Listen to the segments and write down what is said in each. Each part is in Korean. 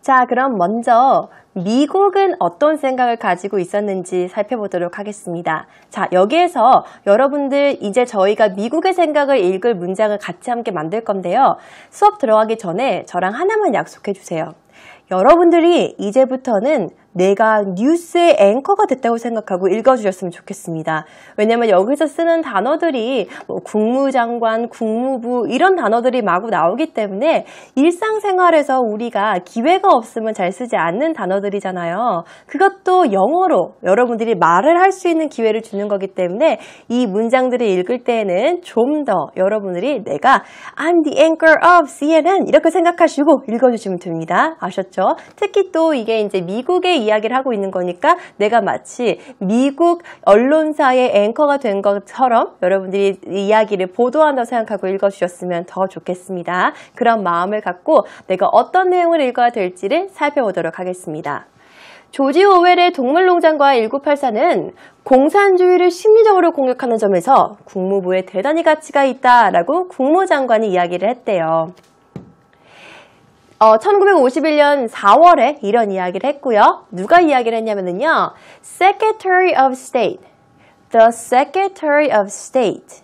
자, 그럼 먼저 미국은 어떤 생각을 가지고 있었는지 살펴보도록 하겠습니다. 자, 여기에서 여러분들 이제 저희가 미국의 생각을 읽을 문장을 같이 함께 만들 건데요. 수업 들어가기 전에 저랑 하나만 약속해 주세요. 여러분들이 이제부터는 내가 뉴스의 앵커가 됐다고 생각하고 읽어주셨으면 좋겠습니다. 왜냐면 여기서 쓰는 단어들이 뭐 국무장관, 국무부 이런 단어들이 마구 나오기 때문에 일상생활에서 우리가 기회가 없으면 잘 쓰지 않는 단어들이잖아요. 그것도 영어로 여러분들이 말을 할 수 있는 기회를 주는 거기 때문에 이 문장들을 읽을 때에는 좀 더 여러분들이 내가 I'm the anchor of CNN 이렇게 생각하시고 읽어주시면 됩니다. 아셨죠? 특히 또 이게 이제 미국의 이야기를 하고 있는 거니까 내가 마치 미국 언론사의 앵커가 된 것처럼 여러분들이 이야기를 보도한다고 생각하고 읽어주셨으면 더 좋겠습니다. 그런 마음을 갖고 내가 어떤 내용을 읽어야 될지를 살펴보도록 하겠습니다. 조지 오웰의 동물농장과 1984는 공산주의를 심리적으로 공격하는 점에서 국무부에 대단히 가치가 있다라고 국무장관이 이야기를 했대요. 1951년 4월에 이런 이야기를 했고요. 누가 이야기를 했냐면요. Secretary of State, the Secretary of State,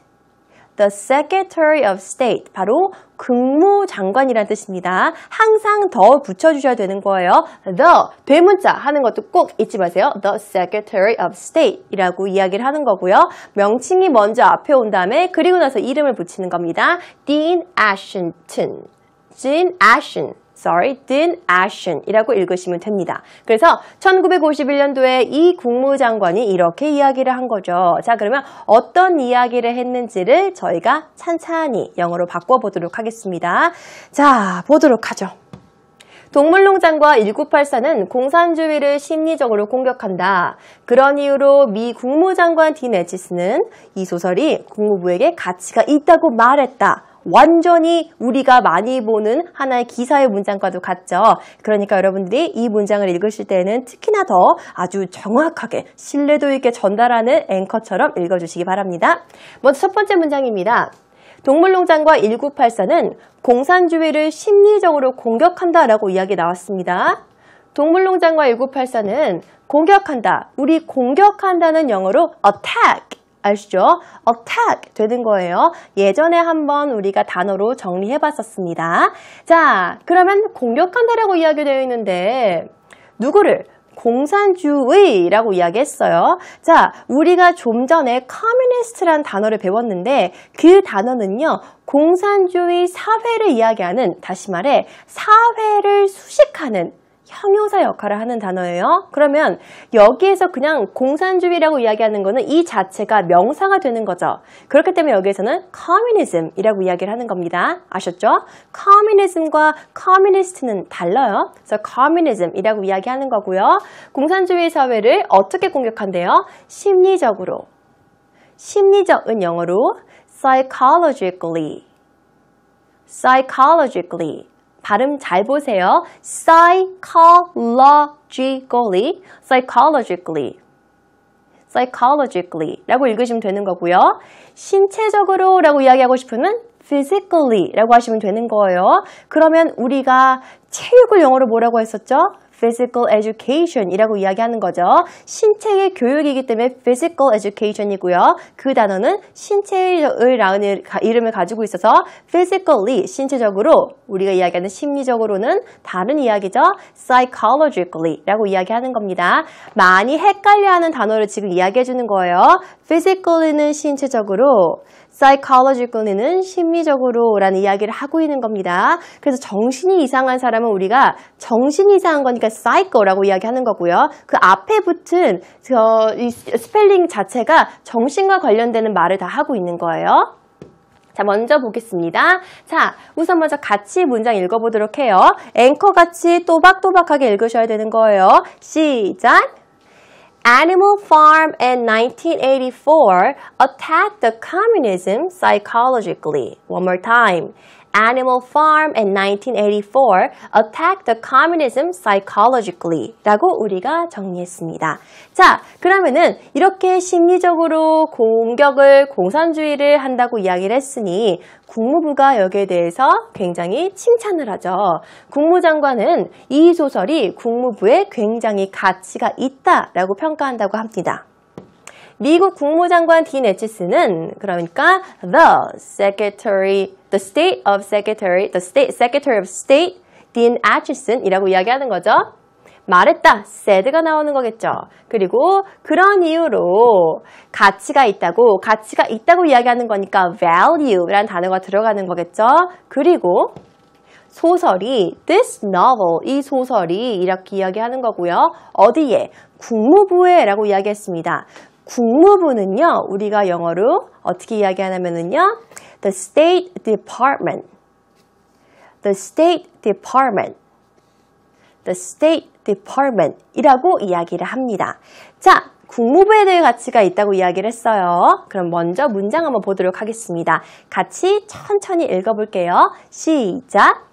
the Secretary of State, 바로 국무장관이라는 뜻입니다. 항상 더 붙여주셔야 되는 거예요. The, 대문자 하는 것도 꼭 잊지 마세요. The Secretary of State 이라고 이야기를 하는 거고요. 명칭이 먼저 앞에 온 다음에 그리고 나서 이름을 붙이는 겁니다. Dean Ashton, Dean Ashton 이라고 읽으시면 됩니다. 그래서 1951년도에 이 국무장관이 이렇게 이야기를 한 거죠. 자, 그러면 어떤 이야기를 했는지를 저희가 찬찬히 영어로 바꿔보도록 하겠습니다. 자, 보도록 하죠. 동물농장과 1984는 공산주의를 심리적으로 공격한다. 그런 이유로 미 국무장관 딘 에치스는 이 소설이 국무부에게 가치가 있다고 말했다. 완전히 우리가 많이 보는 하나의 기사의 문장과도 같죠. 그러니까 여러분들이 이 문장을 읽으실 때는 특히나 더 아주 정확하게 신뢰도 있게 전달하는 앵커처럼 읽어주시기 바랍니다. 먼저 첫 번째 문장입니다. 동물농장과 1984는 공산주의를 심리적으로 공격한다라고 이야기 나왔습니다. 동물농장과 1984는 공격한다. 우리 공격한다는 영어로 attack. 아시죠? attack 되는 거예요. 예전에 한번 우리가 단어로 정리해 봤었습니다. 자, 그러면 공격한다라고 이야기되어 있는데 누구를? 공산주의라고 이야기했어요. 자, 우리가 좀 전에 커뮤니스트라는 단어를 배웠는데 그 단어는요. 공산주의 사회를 이야기하는, 다시 말해 사회를 수식하는 형용사 역할을 하는 단어예요. 그러면 여기에서 그냥 공산주의라고 이야기하는 거는 이 자체가 명사가 되는 거죠. 그렇기 때문에 여기에서는 communism이라고 이야기를 하는 겁니다. 아셨죠? communism과 communist는 달라요. 그래서 communism이라고 이야기하는 거고요. 공산주의 사회를 어떻게 공격한대요? 심리적으로. 심리적은 영어로 psychologically. 발음 잘 보세요. psychologically 라고 읽으시면 되는 거고요. 신체적으로 라고 이야기하고 싶으면 physically 라고 하시면 되는 거예요. 그러면 우리가 체육을 영어로 뭐라고 했었죠? physical education 이라고 이야기하는 거죠. 신체의 교육이기 때문에 physical education이고요. 그 단어는 신체의 이름을 가지고 있어서 physically, 신체적으로, 우리가 이야기하는 심리적으로는 다른 이야기죠. psychologically 라고 이야기하는 겁니다. 많이 헷갈려하는 단어를 지금 이야기해 주는 거예요. physically는 신체적으로, psychologically는 심리적으로 라는 이야기를 하고 있는 겁니다. 그래서 정신이 이상한 사람은 우리가 정신이 이상한 거니까 psycho라고 이야기하는 거고요. 그 앞에 붙은 이 스펠링 자체가 정신과 관련되는 말을 다 하고 있는 거예요. 자, 먼저 보겠습니다. 자, 우선 먼저 같이 문장 읽어보도록 해요. 앵커같이 또박또박하게 읽으셔야 되는 거예요. 시작! Animal Farm in 1984 attacked the communism psychologically. One more time. Animal Farm in 1984 attacked the communism psychologically 라고 우리가 정리했습니다. 자, 그러면은 이렇게 심리적으로 공격을, 공산주의를 한다고 이야기를 했으니 국무부가 여기에 대해서 굉장히 칭찬을 하죠. 국무장관은 이 소설이 국무부에 굉장히 가치가 있다라고 평가한다고 합니다. 미국 국무장관 딘 애치스는 그러니까 the State Secretary of State 딘 애치슨이라고 이야기하는 거죠. 말했다, said가 나오는 거겠죠. 그리고 그런 이유로 가치가 있다고 이야기하는 거니까 value라는 단어가 들어가는 거겠죠. 그리고 소설이 this novel, 이 소설이 이렇게 이야기하는 거고요. 어디에? 국무부에 라고 이야기했습니다. 국무부는요, 우리가 영어로 어떻게 이야기하냐면요, the State Department, the State Department, the State Department 이라고 이야기를 합니다. 자, 국무부에 대해 가치가 있다고 이야기를 했어요. 그럼 먼저 문장 한번 보도록 하겠습니다. 같이 천천히 읽어볼게요. 시작!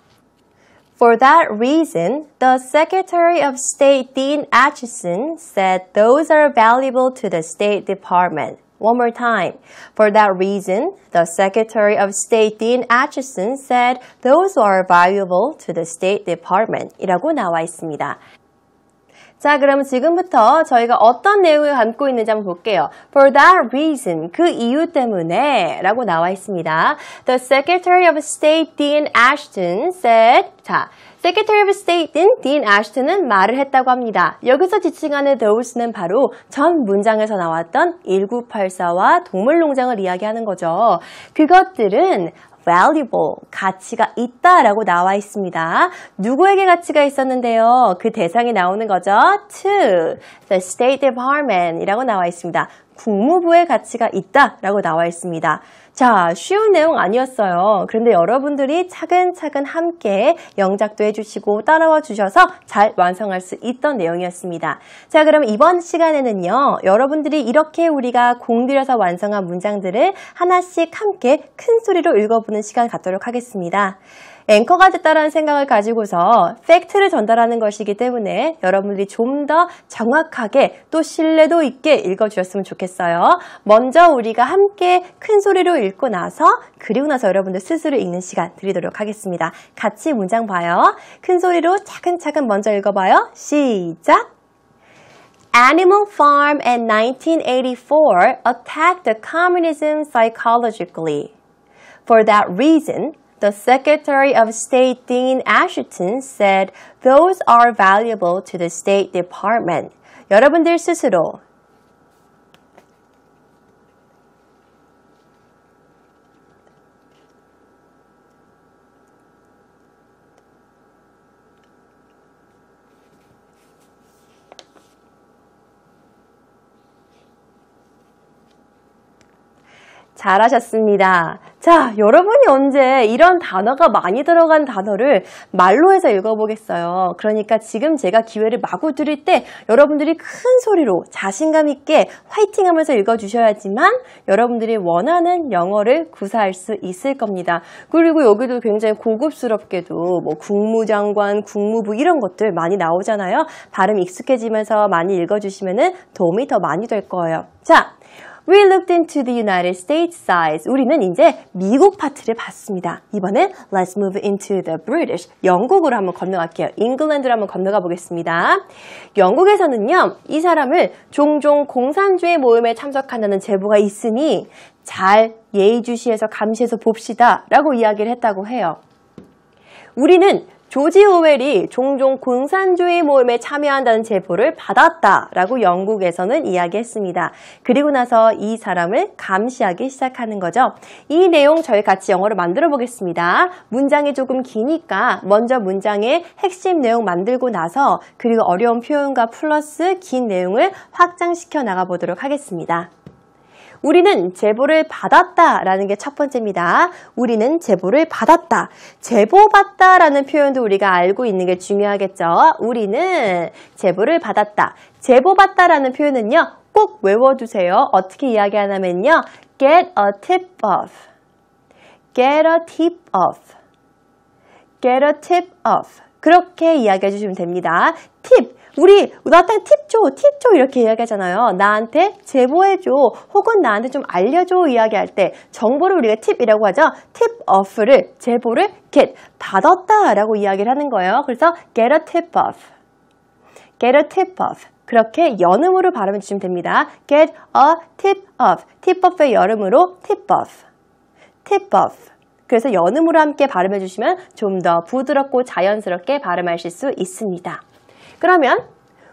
For that reason, the Secretary of State Dean Acheson said those are valuable to the State Department. One more time. For that reason, the Secretary of State Dean Acheson said those are valuable to the State Department. 이라고 나와 있습니다. 자, 그럼 지금부터 저희가 어떤 내용을 담고 있는지 한번 볼게요. For that reason, 그 이유 때문에 라고 나와 있습니다. The Secretary of State Dean Ashton said, 자, Secretary of State Dean Ashton은 말을 했다고 합니다. 여기서 지칭하는 those는 바로 전 문장에서 나왔던 1984와 동물농장을 이야기하는 거죠. 그것들은 valuable, 가치가 있다라고 나와 있습니다. 누구에게 가치가 있었는데요? 그 대상이 나오는 거죠. To the State Department 이라고 나와 있습니다. 국무부의 가치가 있다라고 나와 있습니다. 자, 쉬운 내용 아니었어요. 그런데 여러분들이 차근차근 함께 영작도 해주시고 따라와 주셔서 잘 완성할 수 있던 내용이었습니다. 자, 그럼 이번 시간에는요, 여러분들이 이렇게 우리가 공들여서 완성한 문장들을 하나씩 함께 큰 소리로 읽어보는 시간 갖도록 하겠습니다. 앵커가 됐다라는 생각을 가지고서 팩트를 전달하는 것이기 때문에 여러분들이 좀 더 정확하게 또 신뢰도 있게 읽어주셨으면 좋겠어요. 먼저 우리가 함께 큰 소리로 읽고 나서 그리고 나서 여러분들 스스로 읽는 시간 드리도록 하겠습니다. 같이 문장 봐요. 큰 소리로 차근차근 먼저 읽어봐요. 시작! Animal Farm in 1984 attacked the communism psychologically. For that reason, the Secretary of State Dean Ashton said those are valuable to the State Department. 여러분들 스스로 잘하셨습니다. 자, 여러분이 언제 이런 단어가 많이 들어간 단어를 말로 해서 읽어보겠어요. 그러니까 지금 제가 기회를 마구 드릴 때 여러분들이 큰 소리로 자신감 있게 화이팅 하면서 읽어주셔야지만 여러분들이 원하는 영어를 구사할 수 있을 겁니다. 그리고 여기도 굉장히 고급스럽게도 뭐 국무장관, 국무부 이런 것들 많이 나오잖아요. 발음 익숙해지면서 많이 읽어주시면 도움이 더 많이 될 거예요. 자, We looked into the United States sides. 우리는 이제 미국 파트를 봤습니다. 이번엔 Let's move into the British. 영국으로 한번 건너갈게요. 잉글랜드로 한번 건너가 보겠습니다. 영국에서는요, 이 사람을 종종 공산주의 모임에 참석한다는 제보가 있으니 잘 예의주시해서 감시해서 봅시다 라고 이야기를 했다고 해요. 우리는 조지 오웰이 종종 공산주의 모임에 참여한다는 제보를 받았다라고 영국에서는 이야기했습니다. 그리고 나서 이 사람을 감시하기 시작하는 거죠. 이 내용 저희 같이 영어로 만들어 보겠습니다. 문장이 조금 기니까 먼저 문장의 핵심 내용 만들고 나서 그리고 어려운 표현과 플러스 긴 내용을 확장시켜 나가 보도록 하겠습니다. 우리는 제보를 받았다라는 게 첫 번째입니다. 우리는 제보를 받았다. 제보받다라는 표현도 우리가 알고 있는 게 중요하겠죠. 우리는 제보를 받았다. 제보받다라는 표현은요, 꼭 외워두세요. 어떻게 이야기하냐면요, get a tip of. get a tip of. get a tip of. 그렇게 이야기해 주시면 됩니다. 팁. 우리 나한테 팁 줘 이렇게 이야기하잖아요. 나한테 제보해줘 혹은 나한테 좀 알려줘 이야기할 때 정보를 우리가 팁이라고 하죠. tip of를 제보를 get 받았다 라고 이야기를 하는 거예요. 그래서 get a tip of, get a tip of 그렇게 연음으로 발음해 주시면 됩니다. get a tip of, tip of의 연음으로 tip of, tip of 그래서 연음으로 함께 발음해 주시면 좀 더 부드럽고 자연스럽게 발음하실 수 있습니다. 그러면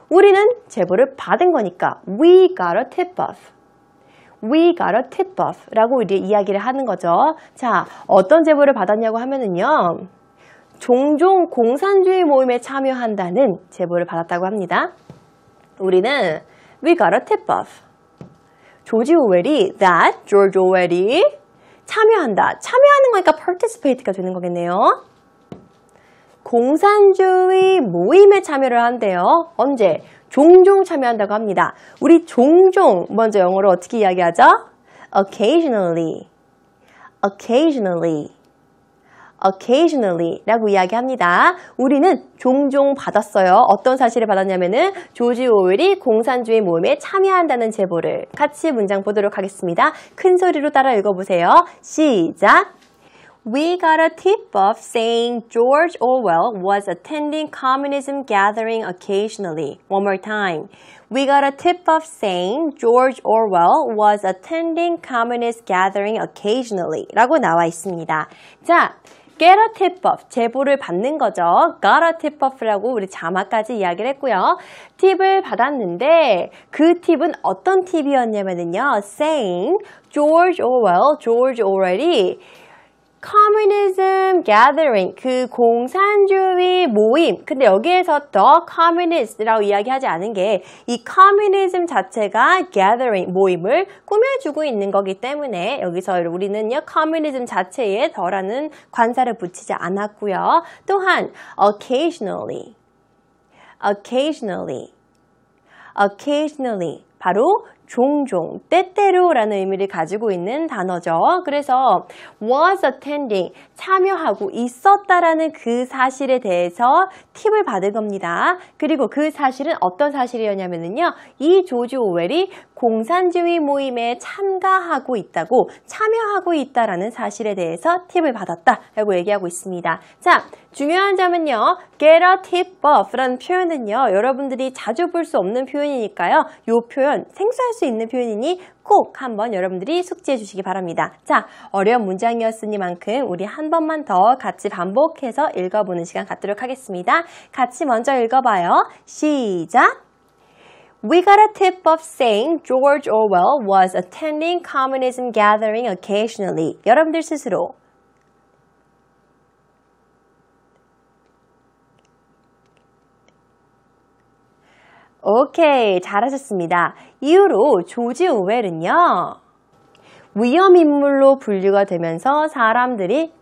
우리는 제보를 받은 거니까 we got a tip off, we got a tip off 라고 우리 이야기를 하는 거죠. 자, 어떤 제보를 받았냐고 하면은요. 종종 공산주의 모임에 참여한다는 제보를 받았다고 합니다. 우리는 we got a tip off. 조지 오웰이 that 조지 오웰이 참여한다. 참여하는 거니까 participate가 되는 거겠네요. 공산주의 모임에 참여를 한대요. 언제? 종종 참여한다고 합니다. 우리 종종 먼저 영어로 어떻게 이야기하죠? occasionally, occasionally, occasionally 라고 이야기합니다. 우리는 종종 받았어요. 어떤 사실을 받았냐면은 조지 오웰이 공산주의 모임에 참여한다는 제보를. 같이 문장 보도록 하겠습니다. 큰 소리로 따라 읽어보세요. 시작! We got a tip-off saying George Orwell was attending communism gathering occasionally. One more time. We got a tip-off saying George Orwell was attending communist gathering occasionally. 라고 나와 있습니다. 자, get a tip-off, 제보를 받는 거죠. got a tip-off라고 우리 자막까지 이야기를 했고요. 팁을 받았는데 그 팁은 어떤 팁이었냐면요. saying George Orwell이 communism gathering, 그 공산주의 모임. 근데 여기에서 the communist라고 이야기하지 않은 게 이 communism 자체가 gathering, 모임을 꾸며주고 있는 거기 때문에 여기서 우리는요, communism 자체에 더라는 관사를 붙이지 않았고요. 또한 occasionally 바로 종종, 때때로라는 의미를 가지고 있는 단어죠. 그래서 was attending, 참여하고 있었다라는 그 사실에 대해서 팁을 받은 겁니다. 그리고 그 사실은 어떤 사실이었냐면요. 이 조지 오웰이 공산주의 모임에 참여하고 있다라는 사실에 대해서 팁을 받았다라고 얘기하고 있습니다. 자, 중요한 점은요. get a tip off라는 표현은요. 여러분들이 자주 볼 수 없는 표현이니까요. 이 표현 생소할 수 있는 표현이니 꼭 한번 여러분들이 숙지해 주시기 바랍니다. 자, 어려운 문장이었으니만큼 우리 한 번만 더 같이 반복해서 읽어보는 시간 갖도록 하겠습니다. 같이 먼저 읽어봐요. 시작! We got a tip of saying George Orwell was attending communism gathering occasionally. 여러분들 스스로. 오케이, 잘하셨습니다. 이후로 조지 오웰은요. 위험인물로 분류가 되면서 사람들이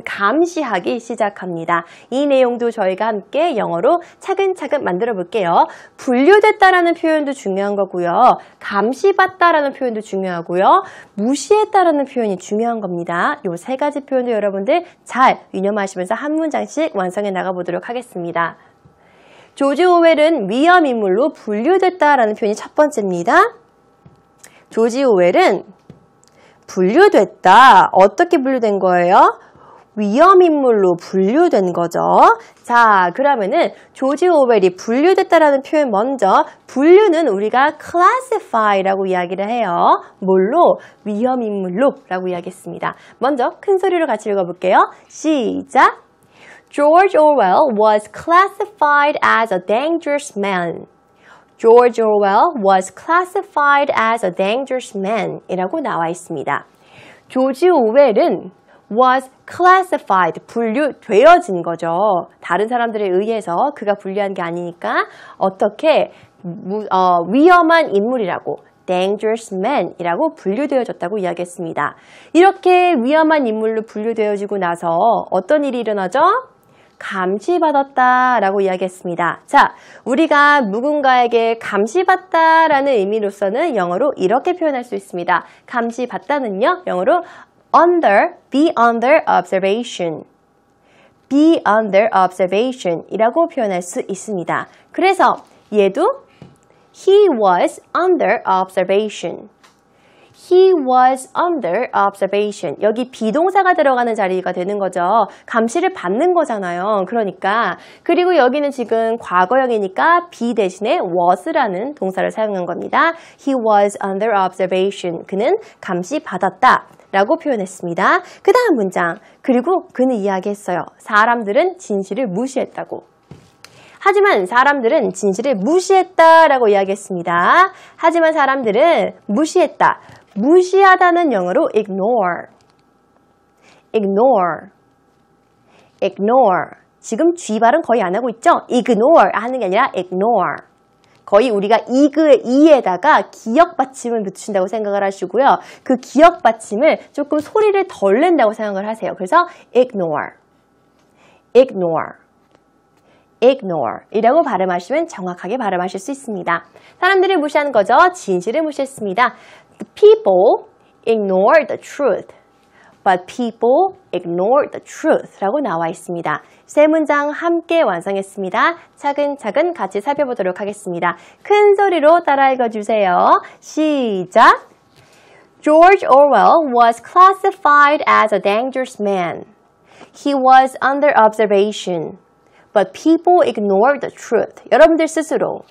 감시하기 시작합니다. 이 내용도 저희가 함께 영어로 차근차근 만들어 볼게요. 분류됐다라는 표현도 중요한 거고요. 감시받다라는 표현도 중요하고요. 무시했다라는 표현이 중요한 겁니다. 이 세 가지 표현도 여러분들 잘 유념하시면서 한 문장씩 완성해 나가보도록 하겠습니다. 조지 오웰은 위험인물로 분류됐다라는 표현이 첫 번째입니다. 조지 오웰은 분류됐다. 어떻게 분류된 거예요? 위험인물로 분류된 거죠. 자, 그러면은 조지 오웰이 분류됐다라는 표현 먼저 분류는 우리가 classify라고 이야기를 해요. 뭘로? 위험인물로 라고 이야기했습니다. 먼저 큰 소리로 같이 읽어볼게요. 시작! George Orwell was classified as a dangerous man. George Orwell was classified as a dangerous man 이라고 나와 있습니다. 조지 오웰은 was classified, 분류되어진 거죠. 다른 사람들에 의해서 그가 분류한 게 아니니까 어떻게 위험한 인물이라고 dangerous man 이라고 분류되어졌다고 이야기했습니다. 이렇게 위험한 인물로 분류되어지고 나서 어떤 일이 일어나죠? 감시받았다라고 이야기했습니다. 자, 우리가 누군가에게 감시받다라는 의미로서는 영어로 이렇게 표현할 수 있습니다. 감시받다는요, 영어로 be under observation. be under observation 이라고 표현할 수 있습니다. 그래서 얘도 he was under observation. He was under observation. 여기 비동사가 들어가는 자리가 되는 거죠. 감시를 받는 거잖아요. 그러니까 그리고 여기는 지금 과거형이니까 be 대신에 was라는 동사를 사용한 겁니다. He was under observation. 그는 감시받았다 라고 표현했습니다. 그 다음 문장. 그리고 그는 이야기했어요. 사람들은 진실을 무시했다고. 하지만 사람들은 진실을 무시했다라고 이야기했습니다. 하지만 사람들은 무시했다. 무시하다는 영어로 ignore. ignore. ignore. 지금 G 발음 거의 안 하고 있죠? ignore 하는 게 아니라 ignore. 거의 우리가 이그의 이에다가 기역 받침을 붙인다고 생각을 하시고요. 그 기역 받침을 조금 소리를 덜 낸다고 생각을 하세요. 그래서 ignore. ignore. ignore 이라고 발음하시면 정확하게 발음하실 수 있습니다. 사람들을 무시하는 거죠. 진실을 무시했습니다. The people ignore the truth. But people ignore the truth 라고 나와 있습니다. 세 문장 함께 완성했습니다. 차근차근 같이 살펴보도록 하겠습니다. 큰 소리로 따라 읽어주세요. 시작! George Orwell was classified as a dangerous man. He was under observation. But people ignore the truth. 여러분들 스스로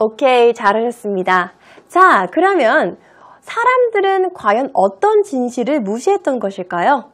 오케이, 잘하셨습니다. 자, 그러면 사람들은 과연 어떤 진실을 무시했던 것일까요?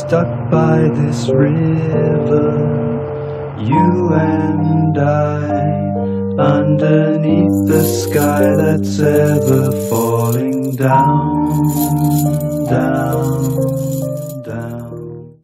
Stuck by this river, you and I, underneath the sky that's ever falling down, down, down.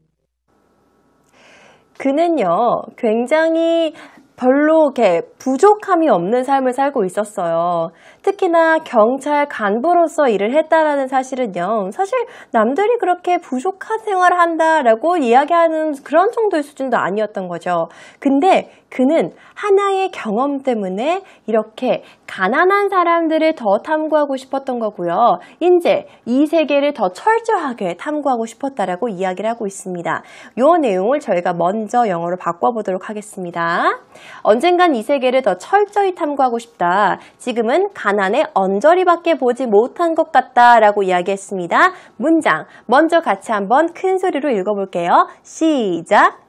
그는요, 굉장히 별로 이렇게 부족함이 없는 삶을 살고 있었어요. 특히나 경찰 간부로서 일을 했다라는 사실은요. 사실 남들이 그렇게 부족한 생활을 한다라고 이야기하는 그런 정도의 수준도 아니었던 거죠. 근데 그는 하나의 경험 때문에 이렇게 가난한 사람들을 더 탐구하고 싶었던 거고요. 이제 이 세계를 더 철저하게 탐구하고 싶었다라고 이야기를 하고 있습니다. 이 내용을 저희가 먼저 영어로 바꿔보도록 하겠습니다. 언젠간 이 세계를 더 철저히 탐구하고 싶다. 지금은 가난에 언저리밖에 보지 못한 것 같다라고 이야기했습니다. 문장 먼저 같이 한번 큰 소리로 읽어볼게요. 시작!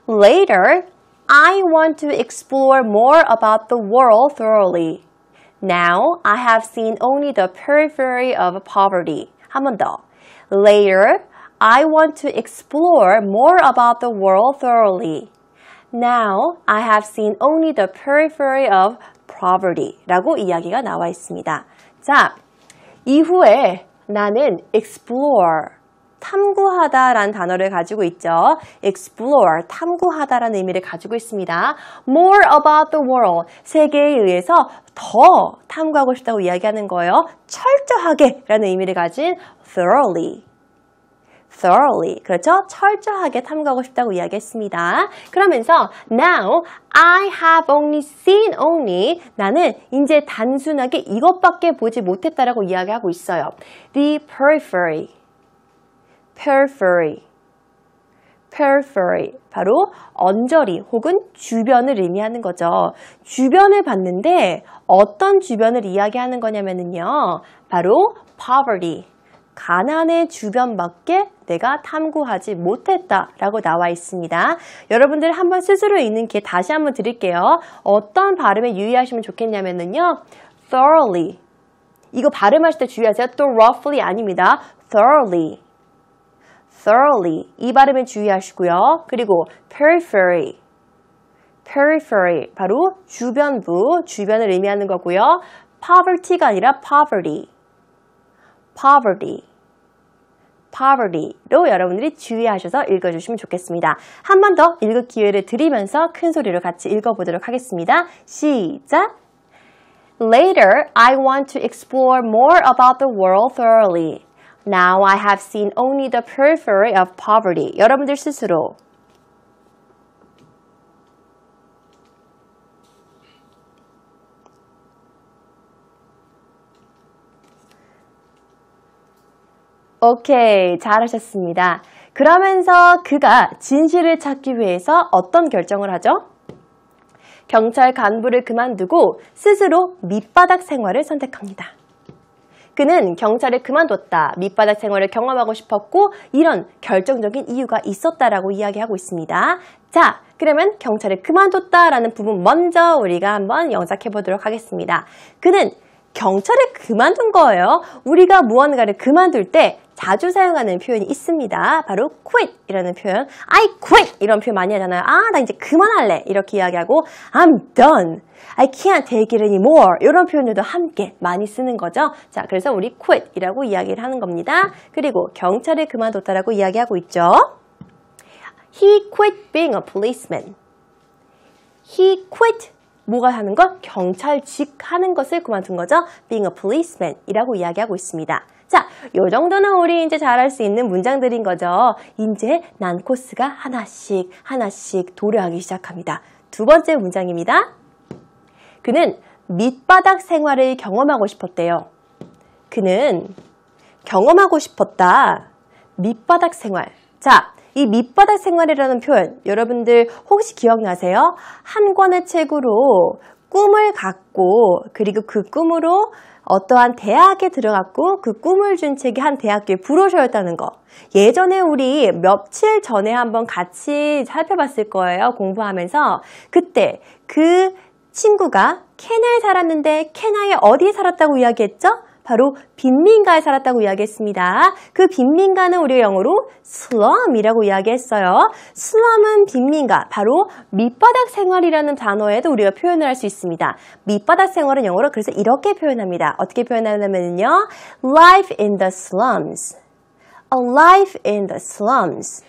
Later, I want to explore more about the world thoroughly. Now, I have seen only the periphery of poverty. 한 번 더. Later, I want to explore more about the world thoroughly. Now, I have seen only the periphery of poverty. 라고 이야기가 나와 있습니다. 자, 이후에 나는 explore, 탐구하다라는 단어를 가지고 있죠. explore, 탐구하다라는 의미를 가지고 있습니다. more about the world, 세계에 의해서 더 탐구하고 싶다고 이야기하는 거예요. 철저하게 라는 의미를 가진 thoroughly. thoroughly. 그렇죠? 철저하게 탐구하고 싶다고 이야기했습니다. 그러면서 now I have only seen only 나는 이제 단순하게 이것밖에 보지 못했다라고 이야기하고 있어요. The periphery. periphery. periphery. 바로 언저리 혹은 주변을 의미하는 거죠. 주변을 봤는데 어떤 주변을 이야기하는 거냐면요. 바로 poverty. 가난의 주변밖에 내가 탐구하지 못했다라고 나와 있습니다. 여러분들 한번 스스로 읽는 기회 다시 한번 드릴게요. 어떤 발음에 유의하시면 좋겠냐면요. thoroughly. 이거 발음하실 때 주의하세요. 또 roughly 아닙니다. thoroughly. thoroughly. 이 발음에 주의하시고요. 그리고 periphery. periphery. 바로 주변부, 주변을 의미하는 거고요. poverty가 아니라 poverty. poverty로 여러분들이 주의하셔서 읽어주시면 좋겠습니다. 한 번 더 읽을 기회를 드리면서 큰 소리로 같이 읽어보도록 하겠습니다. 시작! Later, I want to explore more about the world thoroughly. Now I have seen only the periphery of poverty. 여러분들 스스로 오케이, 잘하셨습니다. 그러면서 그가 진실을 찾기 위해서 어떤 결정을 하죠? 경찰 간부를 그만두고 스스로 밑바닥 생활을 선택합니다. 그는 경찰을 그만뒀다. 밑바닥 생활을 경험하고 싶었고 이런 결정적인 이유가 있었다라고 이야기하고 있습니다. 자, 그러면 경찰을 그만뒀다라는 부분 먼저 우리가 한번 영작해 보도록 하겠습니다. 그는 경찰을 그만둔 거예요. 우리가 무언가를 그만둘 때 자주 사용하는 표현이 있습니다. 바로 quit 이라는 표현. I quit 이런 표현 많이 하잖아요. 아, 나 이제 그만할래 이렇게 이야기하고 I'm done. I can't take it anymore. 이런 표현들도 함께 많이 쓰는 거죠. 자, 그래서 우리 quit 이라고 이야기를 하는 겁니다. 그리고 경찰을 그만뒀다라고 이야기하고 있죠. He quit being a policeman. He quit 뭐가 하는 것? 경찰직 하는 것을 그만둔 거죠. Being a policeman 이라고 이야기하고 있습니다. 자, 요 정도는 우리 이제 잘할 수 있는 문장들인 거죠. 이제 난 코스가 하나씩 도래하기 시작합니다. 두 번째 문장입니다. 그는 밑바닥 생활을 경험하고 싶었대요. 그는 경험하고 싶었다. 밑바닥 생활. 자, 이 밑바닥 생활이라는 표현 여러분들 혹시 기억나세요? 한 권의 책으로 꿈을 갖고 그리고 그 꿈으로 어떠한 대학에 들어갔고 그 꿈을 준 책이 한 대학교의 불호셔였다는 거. 예전에 우리 며칠 전에 한번 같이 살펴봤을 거예요. 공부하면서. 그때 그 친구가 캐나다에 살았는데 캐나다에 어디에 살았다고 이야기했죠? 바로 빈민가에 살았다고 이야기했습니다. 그 빈민가는 우리가 영어로 slum이라고 이야기했어요. slum은 빈민가, 바로 밑바닥 생활이라는 단어에도 우리가 표현을 할 수 있습니다. 밑바닥 생활은 영어로 그래서 이렇게 표현합니다. 어떻게 표현하냐면요. Life in the slums. A life in the slums.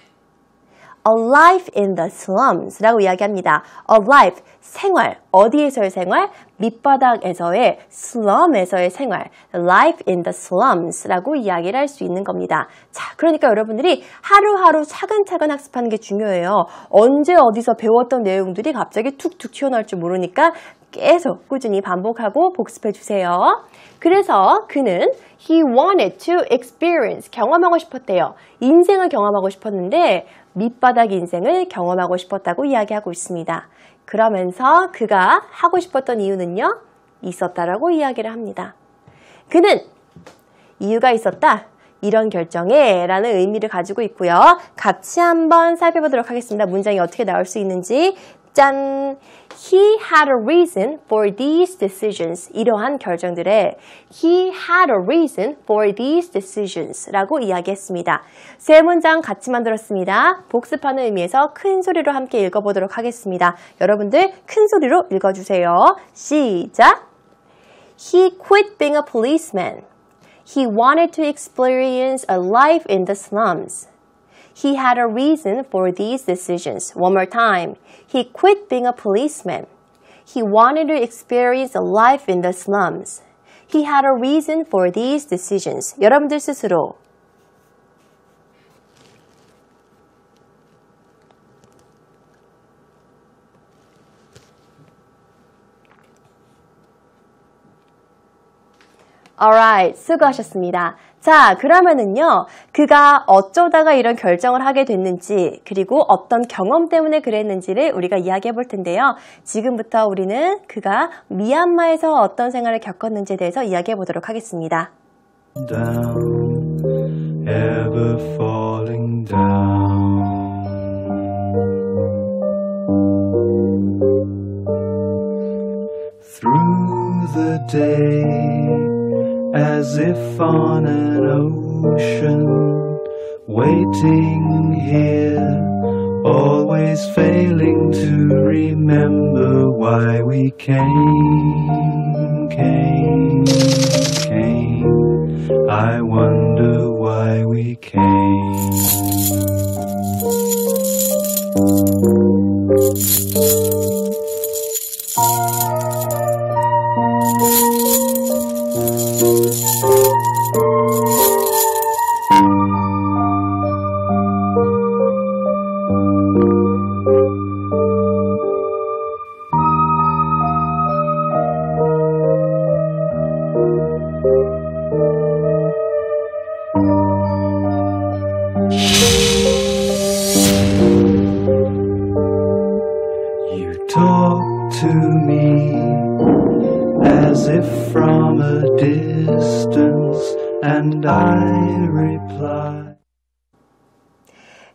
A life in the slums 라고 이야기합니다. A life, 생활, 어디에서의 생활? 밑바닥에서의, slum에서의 생활. Life in the slums 라고 이야기를 할 수 있는 겁니다. 자, 그러니까 여러분들이 하루하루 차근차근 학습하는 게 중요해요. 언제 어디서 배웠던 내용들이 갑자기 툭툭 튀어나올 줄 모르니까 계속 꾸준히 반복하고 복습해 주세요. 그래서 그는 he wanted to experience, 경험하고 싶었대요. 인생을 경험하고 싶었는데 밑바닥 인생을 경험하고 싶었다고 이야기하고 있습니다. 그러면서 그가 하고 싶었던 이유는요, 있었다라고 이야기를 합니다. 그는 이유가 있었다. 이런 결정에 라는 의미를 가지고 있고요. 같이 한번 살펴보도록 하겠습니다. 문장이 어떻게 나올 수 있는지. 짠! He had a reason for these decisions. 이러한 결정들에 He had a reason for these decisions 라고 이야기했습니다. 세 문장 같이 만들었습니다. 복습하는 의미에서 큰 소리로 함께 읽어보도록 하겠습니다. 여러분들 큰 소리로 읽어주세요. 시작! He quit being a policeman. He wanted to experience a life in the slums. He had a reason for these decisions. One more time. He quit being a policeman. He wanted to experience a life in the slums. He had a reason for these decisions. 여러분들 스스로 Alright, 수고하셨습니다. 자, 그러면은요, 그가 어쩌다가 이런 결정을 하게 됐는지, 그리고 어떤 경험 때문에 그랬는지를 우리가 이야기해 볼 텐데요. 지금부터 우리는 그가 미얀마에서 어떤 생활을 겪었는지에 대해서 이야기해 보도록 하겠습니다. Down, ever falling down. Through the day, as if on an ocean, waiting here always failing to remember why we came. I wonder why we came. Talk to me as if from a distance, and I reply.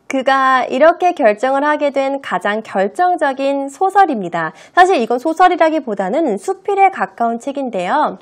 그가 이렇게 결정을 하게 된 가장 결정적인 소설입니다. 사실 이건 소설이라기보다는 수필에 가까운 책인데요.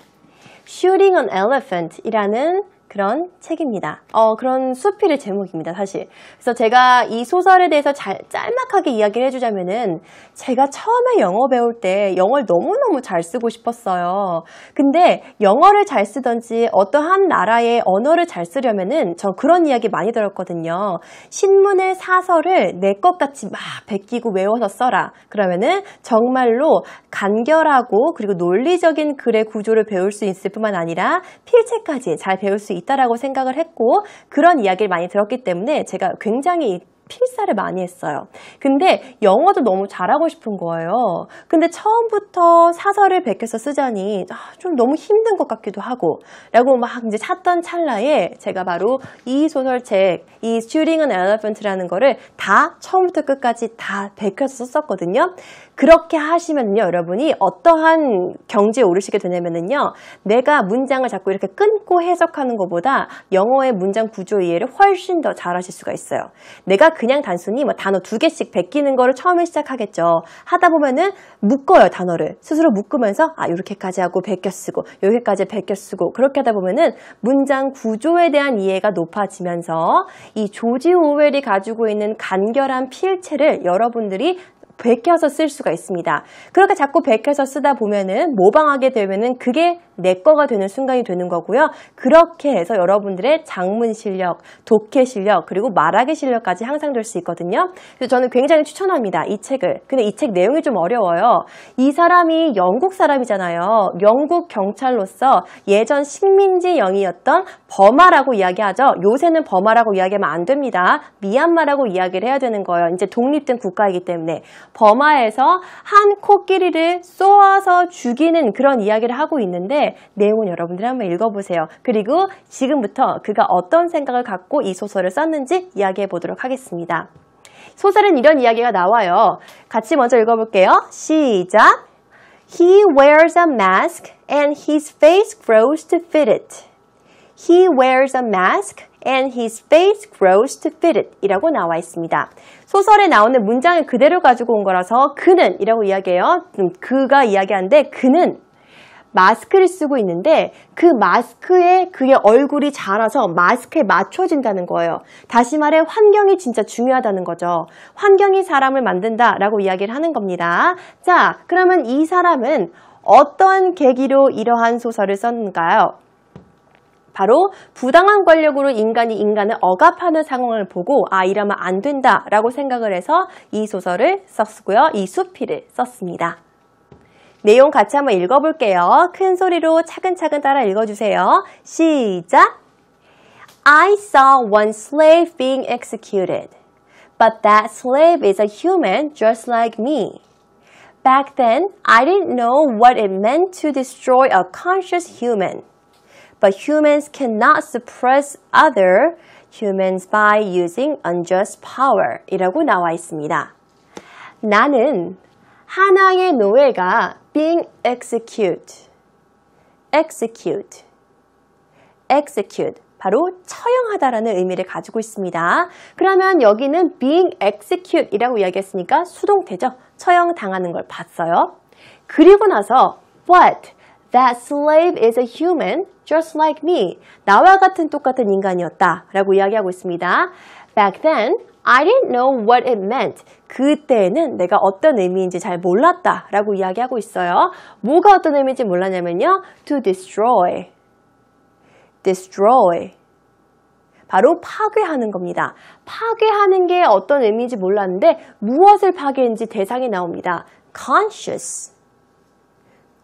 Shooting an Elephant 이라는 그런 책입니다. 그런 수필의 제목입니다, 사실. 그래서 제가 이 소설에 대해서 짤막하게 이야기를 해주자면은 제가 처음에 영어 배울 때 영어를 너무너무 잘 쓰고 싶었어요. 근데 영어를 잘 쓰던지 어떠한 나라의 언어를 잘 쓰려면은 저 그런 이야기 많이 들었거든요. 신문의 사설을 내 것 같이 막 베끼고 외워서 써라. 그러면은 정말로 간결하고 그리고 논리적인 글의 구조를 배울 수 있을 뿐만 아니라 필체까지 잘 배울 수 있다라고 생각을 했고 그런 이야기를 많이 들었기 때문에 제가 굉장히 필사를 많이 했어요. 근데 영어도 너무 잘하고 싶은 거예요. 근데 처음부터 사설을 베껴서 쓰자니 좀 너무 힘든 것 같기도 하고 라고 막 이제 찾던 찰나에 제가 바로 이 소설책, 이 Shooting an Elephant라는 거를 다 처음부터 끝까지 다 베껴서 썼었거든요. 그렇게 하시면요, 여러분이 어떠한 경지에 오르시게 되냐면요, 내가 문장을 자꾸 이렇게 끊고 해석하는 것보다 영어의 문장 구조 이해를 훨씬 더 잘하실 수가 있어요. 내가 그냥 단순히 뭐 단어 2개씩 베끼는 거를 처음에 시작하겠죠. 하다 보면은 묶어요, 단어를. 스스로 묶으면서 요렇게까지 하고 베껴 쓰고 여기까지 베껴 쓰고 그렇게 하다 보면은 문장 구조에 대한 이해가 높아지면서 이 조지 오웰이 가지고 있는 간결한 필체를 여러분들이 베껴서 쓸 수가 있습니다. 그렇게 자꾸 베껴서 쓰다 보면은 모방하게 되면은 그게 내 거가 되는 순간이 되는 거고요. 그렇게 해서 여러분들의 작문 실력, 독해 실력, 그리고 말하기 실력까지 향상될 수 있거든요. 그래서 저는 굉장히 추천합니다, 이 책을. 근데 이 책 내용이 좀 어려워요. 이 사람이 영국 사람이잖아요. 영국 경찰로서 예전 식민지 영이었던 버마라고 이야기하죠. 요새는 버마라고 이야기하면 안 됩니다. 미얀마라고 이야기를 해야 되는 거예요. 이제 독립된 국가이기 때문에. 버마에서 한 코끼리를 쏘아서 죽이는 그런 이야기를 하고 있는데 내용은 여러분들이 한번 읽어보세요. 그리고 지금부터 그가 어떤 생각을 갖고 이 소설을 썼는지 이야기해 보도록 하겠습니다. 소설은 이런 이야기가 나와요. 같이 먼저 읽어볼게요. 시작! He wears a mask and his face grows to fit it. He wears a mask and his face grows to fit it 이라고 나와 있습니다. 소설에 나오는 문장을 그대로 가지고 온 거라서 그는 이라고 이야기해요. 그가 이야기하는데 그는 마스크를 쓰고 있는데 그 마스크에 그의 얼굴이 자라서 마스크에 맞춰진다는 거예요. 다시 말해 환경이 진짜 중요하다는 거죠. 환경이 사람을 만든다라고 이야기를 하는 겁니다. 자, 그러면 이 사람은 어떤 계기로 이러한 소설을 썼는가요? 바로 부당한 권력으로 인간이 인간을 억압하는 상황을 보고 이러면 안 된다라고 생각을 해서 이 소설을 썼고요. 이 수필을 썼습니다. 내용 같이 한번 읽어볼게요. 큰 소리로 차근차근 따라 읽어주세요. 시작! I saw one slave being executed, but that slave is a human just like me. Back then, I didn't know what it meant to destroy a conscious human. But humans cannot suppress other humans by using unjust power 이라고 나와 있습니다. 나는 하나의 노예가 being execute 바로 처형하다라는 의미를 가지고 있습니다. 그러면 여기는 being execute 이라고 이야기했으니까 수동태죠. 처형당하는 걸 봤어요. 그리고 나서 but that slave is a human just like me. 나와 같은 똑같은 인간이었다 라고 이야기하고 있습니다. Back then, I didn't know what it meant. 그때는 내가 어떤 의미인지 잘 몰랐다 라고 이야기하고 있어요. 뭐가 어떤 의미인지 몰랐냐면요. To destroy. Destroy. 바로 파괴하는 겁니다. 파괴하는 게 어떤 의미인지 몰랐는데 무엇을 파괴했는지 대상이 나옵니다. Conscious.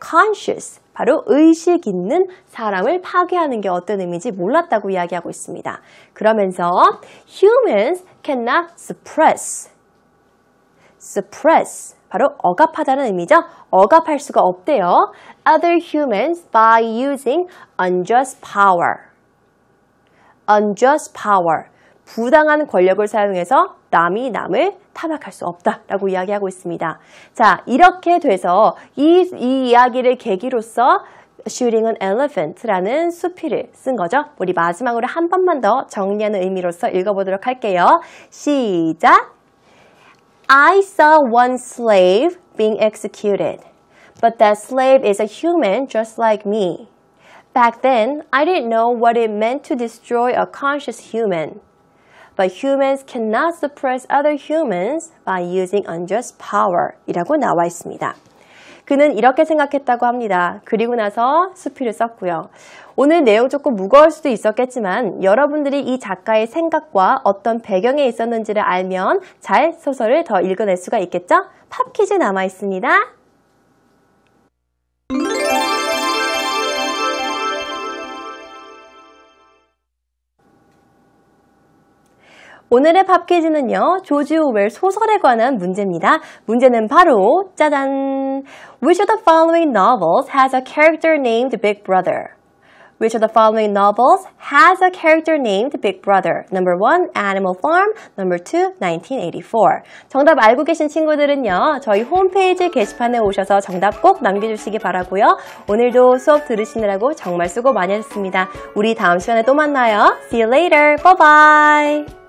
Conscious. 바로 의식 있는 사람을 파괴하는 게 어떤 의미인지 몰랐다고 이야기하고 있습니다. 그러면서 humans cannot suppress. Suppress. 바로 억압하다는 의미죠. 억압할 수가 없대요. Other humans by using unjust power. Unjust power. 부당한 권력을 사용해서 남이 남을 타박할 수 없다라고 이야기하고 있습니다. 자, 이렇게 돼서 이 이야기를 계기로서 Shooting an Elephant라는 수필을 쓴 거죠. 우리 마지막으로 한 번만 더 정리하는 의미로서 읽어보도록 할게요. 시작! I saw one slave being executed, but that slave is a human just like me. Back then, I didn't know what it meant to destroy a conscious human. But humans cannot suppress other humans by using unjust power 이라고 나와 있습니다. 그는 이렇게 생각했다고 합니다. 그리고 나서 수필을 썼고요. 오늘 내용 조금 무거울 수도 있었겠지만 여러분들이 이 작가의 생각과 어떤 배경에 있었는지를 알면 잘 소설을 더 읽어낼 수가 있겠죠? 팝 퀴즈 남아 있습니다. 오늘의 팝 퀴즈는요. 조지 오웰 소설에 관한 문제입니다. 문제는 바로 짜잔! Which of the following novels has a character named Big Brother? Which of the following novels has a character named Big Brother? Number 1, Animal Farm. Number 2, 1984. 정답 알고 계신 친구들은요. 저희 홈페이지 게시판에 오셔서 정답 꼭 남겨주시기 바라고요. 오늘도 수업 들으시느라고 정말 수고 많이 하셨습니다. 우리 다음 시간에 또 만나요. See you later. Bye bye.